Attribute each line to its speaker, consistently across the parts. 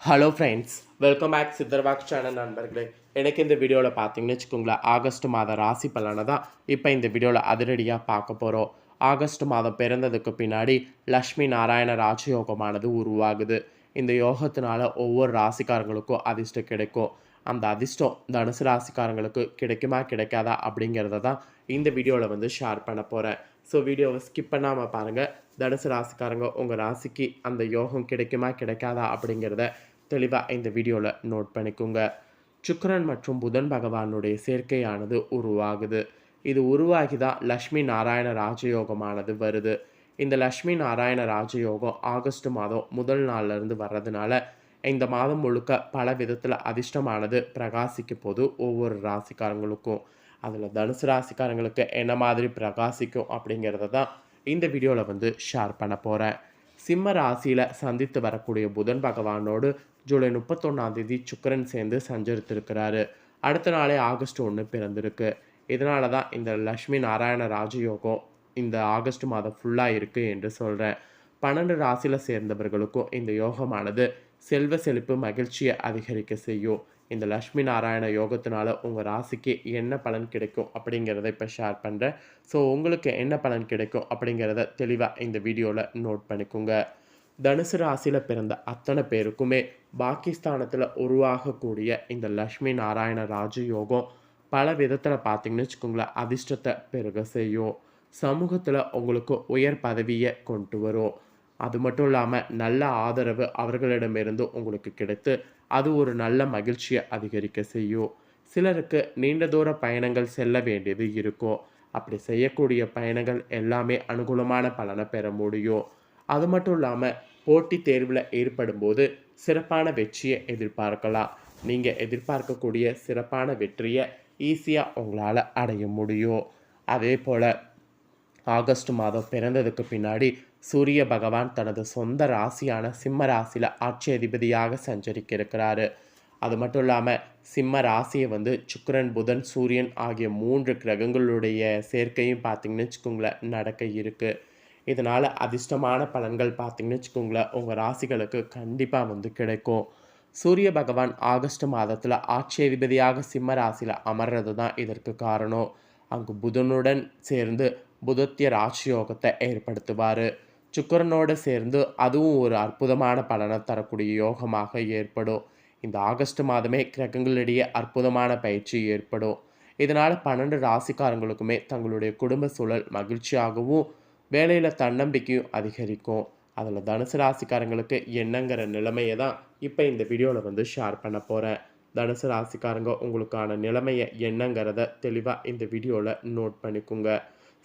Speaker 1: Hello friends, welcome back சித்தர்வாக் channel நண்பர்களே. எனக்கு இந்த வீடியோவில் பார்த்தீங்கன்னு வச்சுக்கோங்களேன், ஆகஸ்ட் மாத ராசி பலனை தான் இப்போ இந்த வீடியோவில் அதிரடியாக பார்க்க போகிறோம். ஆகஸ்ட் மாதம் பிறந்ததுக்கு பின்னாடி லக்ஷ்மி நாராயண ராஜயோகமானது உருவாகுது. இந்த யோகத்தினால ஒவ்வொரு ராசிக்காரங்களுக்கும் அதிர்ஷ்டம் கிடைக்கும். அந்த அதிர்ஷ்டம் தனுசு ராசிக்காரங்களுக்கு கிடைக்குமா கிடைக்காதா அப்படிங்கிறத தான் இந்த வீடியோவில் ஷேர் பண்ண போகிறேன். ஸோ வீடியோவை ஸ்கிப் பண்ணாமல் பாருங்கள். தனுசு ராசிக்காரங்க உங்கள் ராசிக்கு அந்த யோகம் கிடைக்குமா கிடைக்காதா அப்படிங்கிறத தெளிவாக இந்த வீடியோவில் நோட் பண்ணிக்கோங்க. சுக்கிரன் மற்றும் புதன் பகவானுடைய சேர்க்கையானது உருவாகுது. இது உருவாகி தான் லக்ஷ்மி நாராயண ராஜயோகமானது வருது. இந்த லக்ஷ்மி நாராயண ராஜயோகம் ஆகஸ்ட் மாதம் முதல் நாள்லேருந்து வர்றதுனால இந்த மாதம் முழுக்க பல விதத்தில் அதிர்ஷ்டமானது பிரகாசிக்க போது ஒவ்வொரு ராசிக்காரங்களுக்கும். அதில் தனுசு ராசிக்காரங்களுக்கு என்ன மாதிரி பிரகாசிக்கும் அப்படிங்கிறத தான் இந்த வீடியோவில் ஷேர் பண்ண போகிறேன். சிம்ம ராசியில் சந்தித்து வரக்கூடிய புதன் பகவானோடு ஜூலை 31 சுக்கிரன் சேர்ந்து சஞ்சரித்திருக்கிறாரு. அடுத்த நாளே ஆகஸ்ட் 1 பிறந்திருக்கு. இதனால தான் இந்த லக்ஷ்மி நாராயண ராஜயோகம் இந்த ஆகஸ்ட் மாதம் ஃபுல்லாக இருக்குது என்று சொல்கிறேன். 12 ராசியில் சேர்ந்தவர்களுக்கும் இந்த யோகமானது செல்வ செழிப்பு மகிழ்ச்சியை அதிகரிக்க செய்யும். இந்த லக்ஷ்மி நாராயண யோகத்தினால உங்கள் ராசிக்கு என்ன பலன் கிடைக்கும் அப்படிங்கிறத இப்போ ஷேர் பண்ணுறேன். ஸோ உங்களுக்கு என்ன பலன் கிடைக்கும் அப்படிங்கிறத தெளிவாக இந்த வீடியோவில் நோட் பண்ணிக்கோங்க. தனுசு ராசியில் பிறந்த அத்தனை பேருக்குமே பாகிஸ்தானத்தில் உருவாகக்கூடிய இந்த லக்ஷ்மி நாராயண ராஜயோகம் பல விதத்தில் பார்த்தீங்கன்னு வச்சுக்கோங்களேன் அதிர்ஷ்டத்தை பெருக செய்யும். சமூகத்தில் உங்களுக்கு உயர் பதவியை கொண்டு வரும். அது மட்டும் இல்லாமல் நல்ல ஆதரவு அவர்களிடமிருந்து உங்களுக்கு கிடைத்து அது ஒரு நல்ல மகிழ்ச்சியை அதிகரிக்க செய்யும். சிலருக்கு நீண்ட தூர பயணங்கள் செல்ல வேண்டியது இருக்கும். அப்படி செய்யக்கூடிய பயணங்கள் எல்லாமே அனுகூலமான பலனை பெற முடியும். அது மட்டும் இல்லாமல் போட்டித் தேர்வில் ஏற்படும் போது சிறப்பான வெற்றியை எதிர்பார்க்கலாம். நீங்கள் எதிர்பார்க்கக்கூடிய சிறப்பான வெற்றியை ஈஸியாக உங்களால் அடைய முடியும். அதே போல் ஆகஸ்ட் மாதம் பிறந்ததுக்கு பின்னாடி சூரிய பகவான் தனது சொந்த ராசியான சிம்ம ராசியில் ஆட்சி அதிபதியாக சஞ்சரிக்க இருக்கிறாரு. அது மட்டும் இல்லாமல் சிம்ம ராசியை சுக்கிரன் புதன் சூரியன் ஆகிய 3 கிரகங்களுடைய சேர்க்கையும் பார்த்திங்கன்னு வச்சுக்கோங்களேன் நடக்க இருக்குது. இதனால் அதிர்ஷ்டமான பலன்கள் பார்த்திங்கன்னு வச்சுக்கோங்களேன் உங்கள் ராசிகளுக்கு கண்டிப்பாக கிடைக்கும். சூரிய பகவான் ஆகஸ்ட் மாதத்தில் ஆட்சி அதிபதியாக சிம்ம ராசியில் அமர்றது தான் இதற்கு காரணம். அங்கு புதனுடன் சேர்ந்து புதத்திய ராஜயோகத்தை ஏற்படுத்துவார். சுக்கிரனோடு சேர்ந்து அதுவும் ஒரு அற்புதமான பலனை தரக்கூடிய யோகமாக ஏற்படும். இந்த ஆகஸ்ட் மாதமே கிரகங்களிடையே அற்புதமான பயிற்சி ஏற்படும். இதனால் 12 ராசிக்காரங்களுக்குமே தங்களுடைய குடும்ப சூழல் மகிழ்ச்சியாகவும் வேலையில் தன்னம்பிக்கையும் அதிகரிக்கும். அதில் தனுசு ராசிக்காரங்களுக்கு என்னங்கிற நிலைமையை தான் இப்போ இந்த வீடியோவில் ஷேர் பண்ண போகிறேன். தனுசு ராசிக்காரங்க உங்களுக்கான நிலைமையை என்னங்கிறத தெளிவாக இந்த வீடியோவில் நோட் பண்ணிக்கோங்க.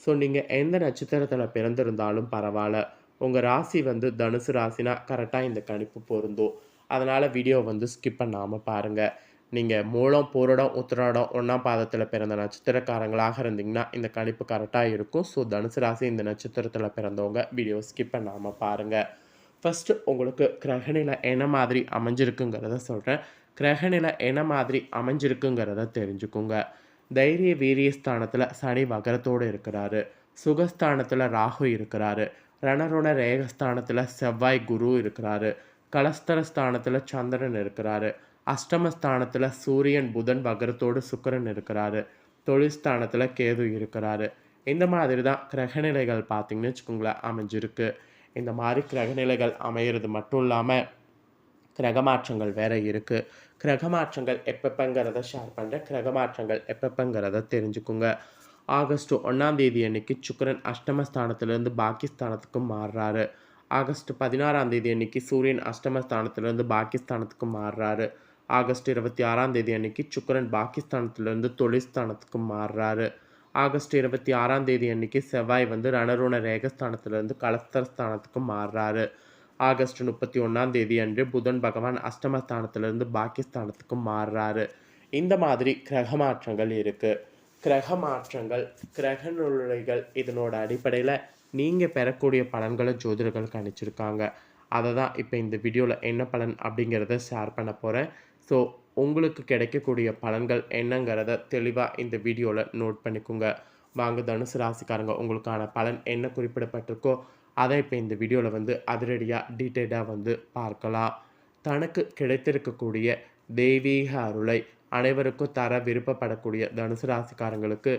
Speaker 1: ஸோ நீங்கள் எந்த நட்சத்திரத்தில் பிறந்திருந்தாலும் பரவாயில்ல, உங்கள் ராசி தனுசு ராசினா கரெக்டாக இந்த கணிப்பு பொருந்தும். அதனால் வீடியோ ஸ்கிப் பண்ணாமல் பாருங்கள். நீங்கள் மூலம் பூரடம் உத்திராடம் 1ஆம் பாதத்தில் பிறந்த நட்சத்திரக்காரங்களாக இருந்தீங்கன்னா இந்த கணிப்பு கரெக்டாக இருக்கும். ஸோ தனுசு ராசி இந்த நட்சத்திரத்தில் பிறந்தவங்க வீடியோ ஸ்கிப் பண்ணாமல் பாருங்கள். ஃபஸ்ட்டு உங்களுக்கு கிரகநிலை என்ன மாதிரி அமைஞ்சிருக்குங்கிறத சொல்கிறேன். கிரகநிலை என்ன மாதிரி அமைஞ்சிருக்குங்கிறத தெரிஞ்சுக்குங்க. தைரிய வீரிய ஸ்தானத்தில் சனி வகரத்தோடு இருக்கிறாரு. சுகஸ்தானத்தில் ராகு இருக்கிறாரு. ரணருண ரேகஸ்தானத்தில் செவ்வாய் குரு இருக்கிறாரு. கலஸ்தரஸ்தானத்தில் சந்திரன் இருக்கிறாரு. அஷ்டமஸ்தானத்தில் சூரியன் புதன் வகரத்தோடு சுக்கிரன் இருக்கிறாரு. தொழில்ஸ்தானத்தில் கேது இருக்கிறாரு. இந்த மாதிரி தான் கிரகநிலைகள் பார்த்திங்கன்னு வச்சுக்கோங்களேன் அமைஞ்சிருக்கு. இந்த மாதிரி கிரகநிலைகள் அமையிறது மட்டும் இல்லாமல் கிரகமாற்றங்கள் வேறு இருக்குது. கிரகமாற்றங்கள் எப்பப்பங்கிறத ஷேர் பண்ணுறேன். கிரகமாற்றங்கள் எப்பப்பங்கிறத தெரிஞ்சுக்குங்க. ஆகஸ்ட் 1 அன்னைக்கு சுக்கிரன் அஷ்டமஸ்தானத்திலேருந்து பாகிஸ்தானத்துக்கு மாறுறாரு. ஆகஸ்ட் 16 அன்னைக்கு சூரியன் அஷ்டமஸ்தானத்திலேருந்து பாகிஸ்தானத்துக்கு மாறுறாரு. ஆகஸ்ட் 26 அன்னைக்கு சுக்கிரன் பாகிஸ்தானத்திலேருந்து தொழில்ஸ்தானத்துக்கு மாறுறாரு. ஆகஸ்ட் 26 அன்னைக்கு செவ்வாய் ரணருண ரேகஸ்தானத்திலேருந்து கலஸ்தரஸ்தானத்துக்கு மாறுறாரு. ஆகஸ்ட் 31 அன்று புதன் பகவான் அஷ்டமஸ்தானத்திலிருந்து பாகிஸ்தானத்துக்கு மாறுறாரு. இந்த மாதிரி கிரகமாற்றங்கள் இருக்குது. கிரகமாற்றங்கள் கிரகநிலைகள் இதனோட அடிப்படையில் நீங்கள் பெறக்கூடிய பலன்களை ஜோதிடர்கள் கணிச்சிருக்காங்க. அதை தான் இப்போ இந்த வீடியோவில் என்ன பலன் அப்படிங்கிறத ஷேர் பண்ண போகிறேன். ஸோ உங்களுக்கு கிடைக்கக்கூடிய பலன்கள் என்னங்கிறத தெளிவாக இந்த வீடியோவில் நோட் பண்ணிக்கோங்க. வாங்க தனுசு ராசிக்காரங்க உங்களுக்கான பலன் என்ன குறிப்பிடப்பட்டிருக்கோ அதை இப்போ இந்த வீடியோவில் அதிரடியாக டீட்டெயிலாக பார்க்கலாம். தனக்கு கிடைத்திருக்கக்கூடிய தெய்வீக அருளை அனைவருக்கும் தர விருப்பப்படக்கூடிய தனுசு ராசிக்காரங்களுக்கு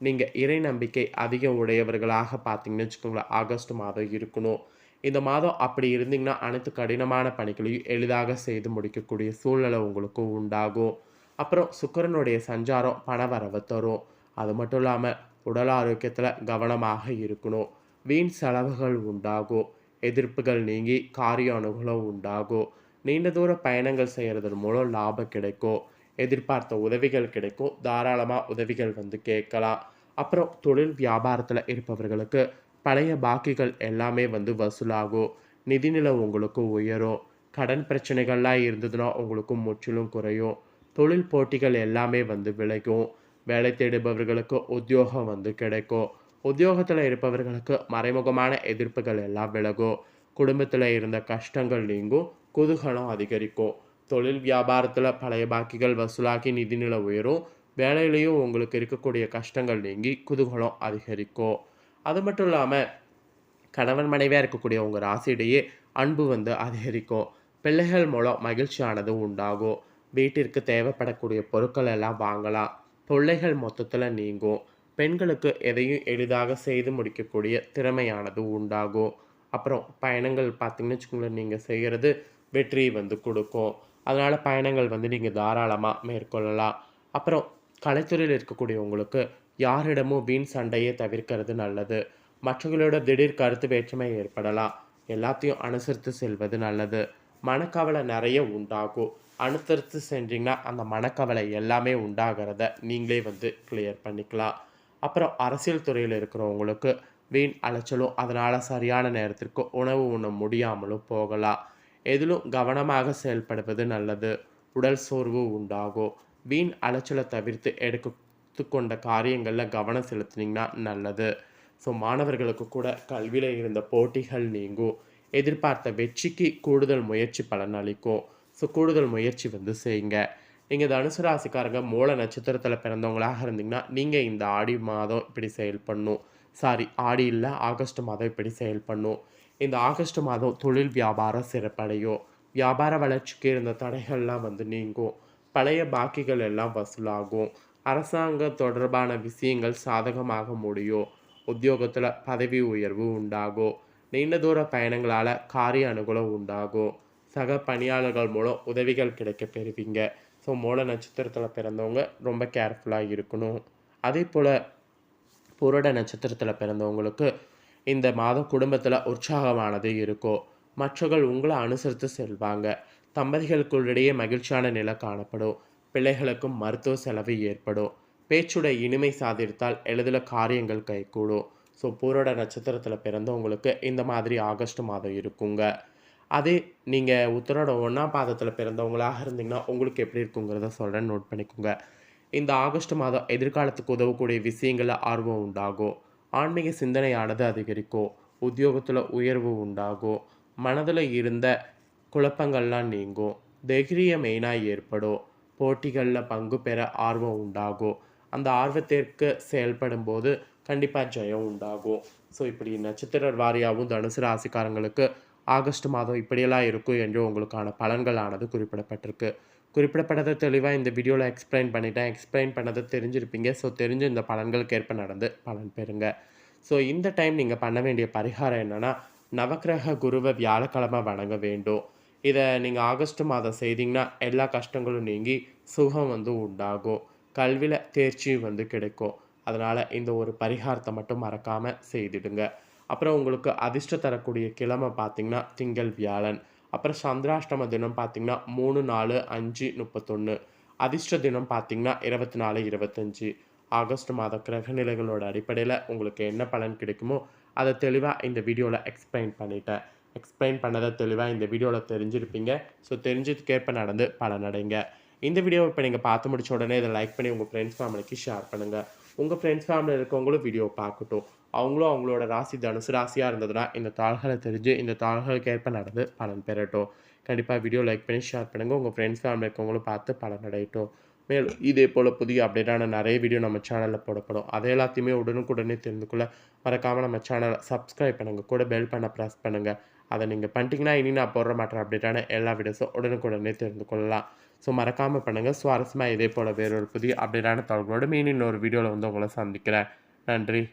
Speaker 1: நீங்கள் இறை நம்பிக்கை அதிகம் உடையவர்களாக பார்த்தீங்கன்னு வச்சுக்கோங்களேன், ஆகஸ்ட் மாதம் இருக்கணும். இந்த மாதம் அப்படி இருந்தீங்கன்னா அனைத்து கடினமான பணிகளையும் எளிதாக செய்து முடிக்கக்கூடிய சூழ்நிலை உங்களுக்கு உண்டாகும். அப்புறம் சுக்கிரனுடைய சஞ்சாரம் பணவரவை தரும். அது மட்டும் இல்லாமல் உடல் ஆரோக்கியத்தில் கவனமாக இருக்கணும். வீண் செலவுகள் உண்டாகும். எதிர்ப்புகள் நீங்கி காரிய அனுகூலம் உண்டாகும். நீண்ட தூர பயணங்கள் செய்கிறதன் மூலம் லாபம் கிடைக்கும். எதிர்பார்த்த உதவிகள் கிடைக்கும். தாராளமாக உதவிகள் வந்து கேட்கலாம். அப்புறம் தொழில் வியாபாரத்தில் இருப்பவர்களுக்கு பழைய பாக்கிகள் எல்லாமே வந்து வசூலாகும். நிதிநிலை உங்களுக்கு உயரும். கடன் பிரச்சனைகள்லாம் இருந்ததுன்னா உங்களுக்கு முற்றிலும் குறையும். தொழில் போட்டிகள் எல்லாமே வந்து விலகும். வேலை தேடுபவர்களுக்கு உத்தியோகம் வந்து கிடைக்கும். உத்தியோகத்தில் இருப்பவர்களுக்கு மறைமுகமான எதிர்ப்புகள் எல்லாம் விலகும். குடும்பத்தில் இருந்த கஷ்டங்கள் நீங்கும். குதூகலம் அதிகரிக்கும். தொழில் வியாபாரத்தில் பழைய பாக்கிகள் வசூலாகி நிதிநிலை உயரும். வேலையிலையும் உங்களுக்கு இருக்கக்கூடிய கஷ்டங்கள் நீங்கி குதூகலம் அதிகரிக்கும். அது மட்டும் இல்லாமல் கணவன் மனைவியாக இருக்கக்கூடிய உங்கள் ராசியிடையே அன்பு வந்து அதிகரிக்கும். பிள்ளைகள் மூலம் மகிழ்ச்சியானது உண்டாகும். வீட்டிற்கு தேவைப்படக்கூடிய பொருட்கள் எல்லாம் வாங்கலாம். தொல்லைகள் மொத்தத்தில் நீங்கும். பெண்களுக்கு எதையும் எளிதாக செய்து முடிக்கக்கூடிய திறமையானது உண்டாகும். அப்புறம் பயணங்கள் பார்த்திங்கன்னு வச்சுக்கோங்களேன், நீங்கள் செய்கிறது வெற்றியை வந்து கொடுக்கும். அதனால் பயணங்கள் வந்து நீங்கள் தாராளமாக மேற்கொள்ளலாம். அப்புறம் கலைத்துறையில் இருக்கக்கூடிய உங்களுக்கு யாரிடமும் வீண் சண்டையை தவிர்க்கிறது நல்லது. மற்றவர்களோட திடீர் கருத்து வேற்றுமை ஏற்படலாம். எல்லாத்தையும் அனுசரித்து செல்வது நல்லது. மனக்கவலை நிறைய உண்டாகும். அனுசரித்து சென்றீங்கன்னா அந்த மனக்கவலை எல்லாமே உண்டாகிறத நீங்களே வந்து கிளியர் பண்ணிக்கலாம். அப்புறம் அரசியல் துறையில் இருக்கிறவங்களுக்கு வீண் அலைச்சலும் அதனால் சரியான நேரத்திற்கு உணவு உண்ண முடியாமலும் போகலாம். எதிலும் கவனமாக செயல்படுவது நல்லது. உடல் சோர்வு உண்டாகும். வீண் அலைச்சலை தவிர்த்து எடுத்துக்கொண்ட காரியங்களில் கவனம் செலுத்தினீங்கன்னா நல்லது. ஸோ மாணவர்களுக்கு கூட கல்வியில் இருந்த போட்டிகள் நீங்கும். எதிர்பார்த்த வெற்றிக்கு கூடுதல் முயற்சி பலன் அளிக்கும். ஸோ கூடுதல் முயற்சி வந்து செய்யுங்க. நீங்கள் தனுசு ராசிக்காரங்க மூல நட்சத்திரத்தில் பிறந்தவங்களாக இருந்தீங்கன்னா நீங்கள் இந்த ஆடி மாதம் இப்படி செயல்படணும். ஆடி இல்லை, ஆகஸ்ட் மாதம் இப்படி செயல்படணும். இந்த ஆகஸ்ட் மாதம் தொழில் வியாபாரம் சிறப்படையும். வியாபார வளர்ச்சிக்கு இருந்த தடைகள்லாம் வந்து நீங்கும். பழைய பாக்கிகள் எல்லாம் வசூலாகும். அரசாங்க தொடர்பான விஷயங்கள் சாதகமாக முடியும். உத்தியோகத்தில் பதவி உயர்வு உண்டாகும். நீண்ட தூர பயணங்களால் காரிய அனுகூலம் உண்டாகும். சக பணியாளர்கள் மூலம் உதவிகள் கிடைக்க பெறுவீங்க. ஸோ மூல நட்சத்திரத்தில் பிறந்தவங்க ரொம்ப கேர்ஃபுல்லாக இருக்கணும். அதே போல் புரட நட்சத்திரத்தில் பிறந்தவங்களுக்கு இந்த மாதம் குடும்பத்தில் உற்சாகமானது இருக்கும். மற்றவர்கள் உங்களை அனுசரித்து செல்வாங்க. தம்பதிகளுக்குள்ளிடையே மகிழ்ச்சியான நிலை காணப்படும். பிள்ளைகளுக்கும் மருத்துவ செலவு ஏற்படும். பேச்சுடைய இனிமை சாதித்தால் எளிதில் காரியங்கள் கைகூடும். ஸோ பூரோட நட்சத்திரத்தில் பிறந்தவங்களுக்கு இந்த மாதிரி ஆகஸ்ட் மாதம் இருக்குங்க. அதே நீங்கள் உத்தரோட 1ஆம் பாதத்தில் பிறந்தவங்களாக இருந்தீங்கன்னா உங்களுக்கு எப்படி இருக்குங்கிறத சொல்கிறேன், நோட் பண்ணிக்கோங்க. இந்த ஆகஸ்ட் மாதம் எதிர்காலத்துக்கு உதவக்கூடிய விஷயங்களில் ஆர்வம் உண்டாகும். ஆன்மீக சிந்தனையானது அதிகரிக்கும். உத்தியோகத்தில் உயர்வு உண்டாகும். மனதில் இருந்த குழப்பங்கள்லாம் நீங்கும். தைரியம் மெயினாக ஏற்படும். போட்டிகளில் பங்கு பெற ஆர்வம் உண்டாகும். அந்த ஆர்வத்திற்கு செயல்படும் போது கண்டிப்பாக ஜெயம் உண்டாகும். ஸோ இப்படி நட்சத்திர வாரியாகவும் தனுசு ராசிக்காரங்களுக்கு ஆகஸ்ட் மாதம் இப்படியெல்லாம் இருக்கும் என்று உங்களுக்கான பலன்களானது குறிப்பிடப்பட்டிருக்கு. குறிப்பிடப்பட்டதை தெளிவாக இந்த வீடியோவில் எக்ஸ்பிளைன் பண்ணிட்டேன். எக்ஸ்பிளைன் பண்ணதை தெரிஞ்சிருப்பீங்க. ஸோ தெரிஞ்ச இந்த பலன்களுக்கேற்ப நடந்து பலன் பெறுங்க. ஸோ இந்த டைம் நீங்கள் பண்ண வேண்டிய பரிகாரம் என்னென்னா, நவக்கிரக குருவை வியாழக்கிழமை வணங்க வேண்டும். இதை நீங்கள் ஆகஸ்ட் மாதம் செய்தீங்கன்னா எல்லா கஷ்டங்களும் நீங்கி சுகம் வந்து உண்டாகும். கல்வியில் தேர்ச்சி வந்து கிடைக்கும். அதனால் இந்த ஒரு பரிகாரத்தை மட்டும் மறக்காமல் செய்திடுங்க. அப்புறம் உங்களுக்கு அதிர்ஷ்டம் தரக்கூடிய கிழமை பார்த்திங்கன்னா திங்கள் வியாழன். அப்புறம் சந்திராஷ்டம தினம் பார்த்திங்கன்னா 3, 4, 5, 31. அதிர்ஷ்ட தினம் பார்த்திங்கன்னா 24, 25. ஆகஸ்ட் மாத கிரகநிலைகளோட அடிப்படையில் உங்களுக்கு என்ன பலன் கிடைக்குமோ அதை தெளிவாக இந்த வீடியோவில் எக்ஸ்பிளைன் பண்ணிட்டேன். எக்ஸ்பிளைன் பண்ணதை தெளிவாக இந்த வீடியோவில் தெரிஞ்சிருப்பீங்க. ஸோ தெரிஞ்சதுக்கேற்ப நடந்து பலனடைங்க. இந்த வீடியோவை இப்போ நீங்கள் பார்த்து முடிச்ச உடனே இதை லைக் பண்ணி உங்கள் ஃப்ரெண்ட்ஸ் ஃபேமிலிக்கு ஷேர் பண்ணுங்கள். உங்கள் ஃப்ரெண்ட்ஸ் ஃபேமிலியில் இருக்கவங்களும் வீடியோ பார்க்கட்டும். அவங்களும் அவங்களோட ராசி தனுசு ராசியாக இருந்ததுன்னா இந்த தாள்களை தெரிஞ்சு இந்த தாள்களுக்கு ஏற்ப நடந்து பலன் பெறட்டும். கண்டிப்பாக வீடியோ லைக் பண்ணி ஷேர் பண்ணுங்கள். உங்கள் ஃப்ரெண்ட்ஸ் ஃபேமிலி இருக்கவங்களும் பார்த்து பலன் அடையட்டும். மேலும் இதே போல் புதிய அப்டேட்டான நிறைய வீடியோ நம்ம சேனலில் போடப்படும். அதை எல்லாத்தையுமே உடனுக்குடனே தெரிந்து கொள்ள மறக்காமல் நம்ம சேனலை சப்ஸ்கிரைப் பண்ணுங்கள். கூட பெல் பண்ண ப்ரெஸ் பண்ணுங்கள். அதை நீங்கள் பண்ணிட்டீங்கன்னா இனி நான் போடுற மாட்டேன் அப்டேட்டான எல்லா வீடியோஸும் உடனுக்குடனே தெரிந்து கொள்ளலாம். ஸோ மறக்காமல் பண்ணுங்கள். சுவாரஸ்யமாக இதே போல் வேறொரு புதிய அப்டேட்டான தகவலோடு மீன் இன்னொரு வீடியோவில் வந்து உங்களை சந்திக்கிறேன். நன்றி.